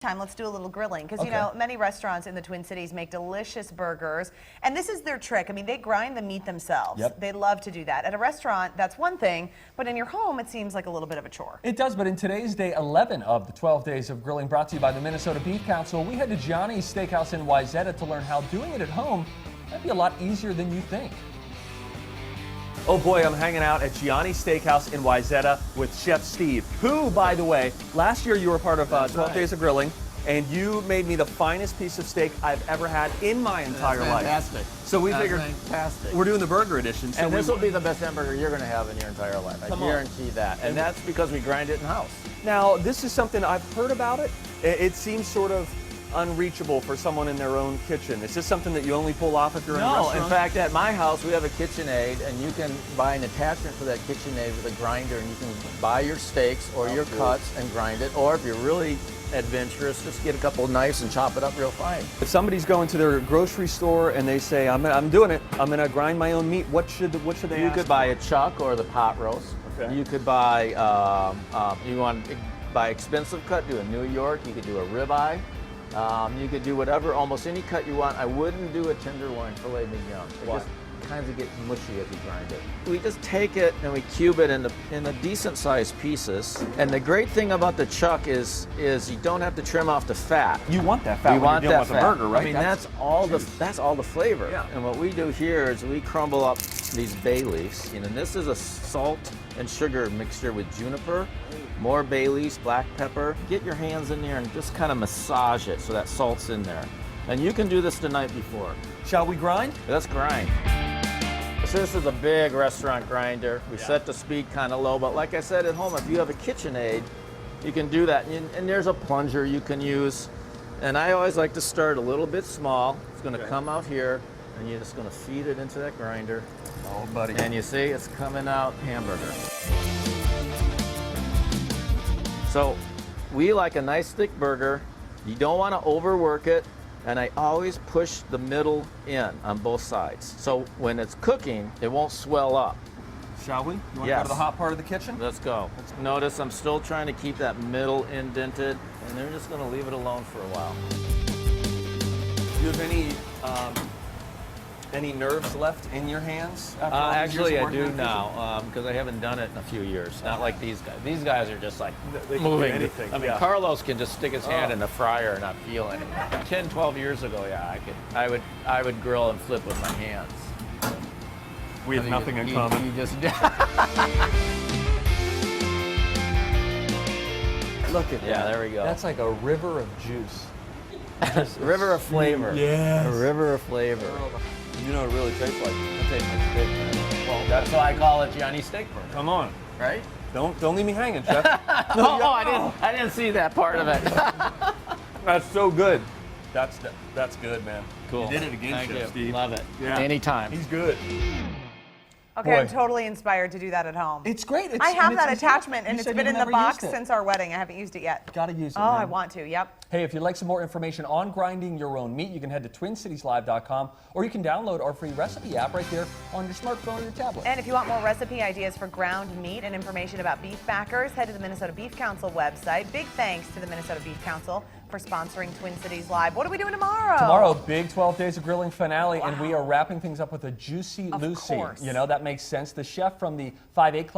Time, let's do a little grilling because you know many restaurants in the Twin Cities make delicious burgers, and this is their trick. I mean, they grind the meat themselves. They love to do that. At a restaurant, that's one thing, but in your home, it seems like a little bit of a chore. It does, but in today's day 11 of the 12 days of grilling brought to you by the Minnesota Beef Council, we head to Gianni's Steakhouse in Wayzata to learn how doing it at home might be a lot easier than you think. Oh boy, I'm hanging out at Gianni's Steakhouse in Wayzata with Chef Steve, who, by the way, last year you were part of 12 Days of Grilling, and you made me the finest piece of steak I've ever had in my entire life. Fantastic. So we figured fantastic. we're doing the burger edition. So and this will be the best hamburger you're going to have in your entire life. I guarantee that. And that's because we grind it in house. Now, this is something I've heard about it. It seems sort of unreachable for someone in their own kitchen. Is this something that you only pull off if you're in a restaurant? No, in fact, at my house we have a KitchenAid, and you can buy an attachment for that KitchenAid with a grinder, and you can buy your steaks or your cuts and grind it. Or if you're really adventurous, just get a couple of knives and chop it up real fine. If somebody's going to their grocery store and they say, I'm doing it, I'm gonna grind my own meat, what should they ask? You could buy a chuck or the pot roast. Okay. You could buy, you want to buy expensive cut, do a New York, you could do a ribeye. You could do whatever, almost any cut you want. I wouldn't do a tenderloin filet mignon. It just kind of gets mushy as you grind it. We just take it and we cube it into decent sized pieces. And the great thing about the chuck is you don't have to trim off the fat. You want that fat when you're dealing with a burger, right? I mean, that's all the flavor. Yeah. And what we do here is we crumble up these bay leaves. And this is a salt and sugar mixture with juniper, more bay leaves, black pepper. Get your hands in there and just kind of massage it so that salt's in there. And you can do this the night before. Shall we grind? Let's grind. So this is a big restaurant grinder. We set the speed kind of low, but like I said, at home, if you have a KitchenAid, you can do that. And there's a plunger you can use. And I always like to start a little bit small. It's gonna come out here, and you're just gonna feed it into that grinder. Oh, buddy. And you see, it's coming out hamburger. So we like a nice thick burger. You don't want to overwork it, and I always push the middle in on both sides. So when it's cooking, it won't swell up. Shall we? You want to go to the hot part of the kitchen? Let's go. Notice I'm still trying to keep that middle indented, and they're just going to leave it alone for a while. Do you have any nerves left in your hands? Actually, I do now, because I haven't done it in a few years. Not like these guys. These guys are just like moving. Anything. I mean, Carlos can just stick his hand in the fryer and not feel anything. 10, 12 years ago, yeah, I would grill and flip with my hands. We have nothing in common. You just Look at that. Yeah, there we go. That's like a river of juice. River of flavor. Yes. A river of flavor. You know what it really tastes like. It tastes like steak, man. Well, that's why I call it Gianni Steak Burger. Come on. Right? Don't leave me hanging, Chef. I didn't see that part of it. That's so good. That's good, man. Cool. You did it again, Thank Chef you. Steve. Love it. Yeah. Anytime. He's good. Okay, I'm totally inspired to do that at home. It's great. I have that attachment, and it's been in the box since our wedding. I haven't used it yet. Gotta use it, Oh, man. I want to, yep. Hey, if you'd like some more information on grinding your own meat, you can head to TwinCitiesLive.com, or you can download our free recipe app right there on your smartphone or your tablet. And if you want more recipe ideas for ground meat and information about beef backers, head to the Minnesota Beef Council website. Big thanks to the Minnesota Beef Council for sponsoring Twin Cities Live. What are we doing tomorrow? Tomorrow, big 12 Days of Grilling finale, and we are wrapping things up with a Juicy Lucy. Course. You know, that makes sense. The chef from the 5A Club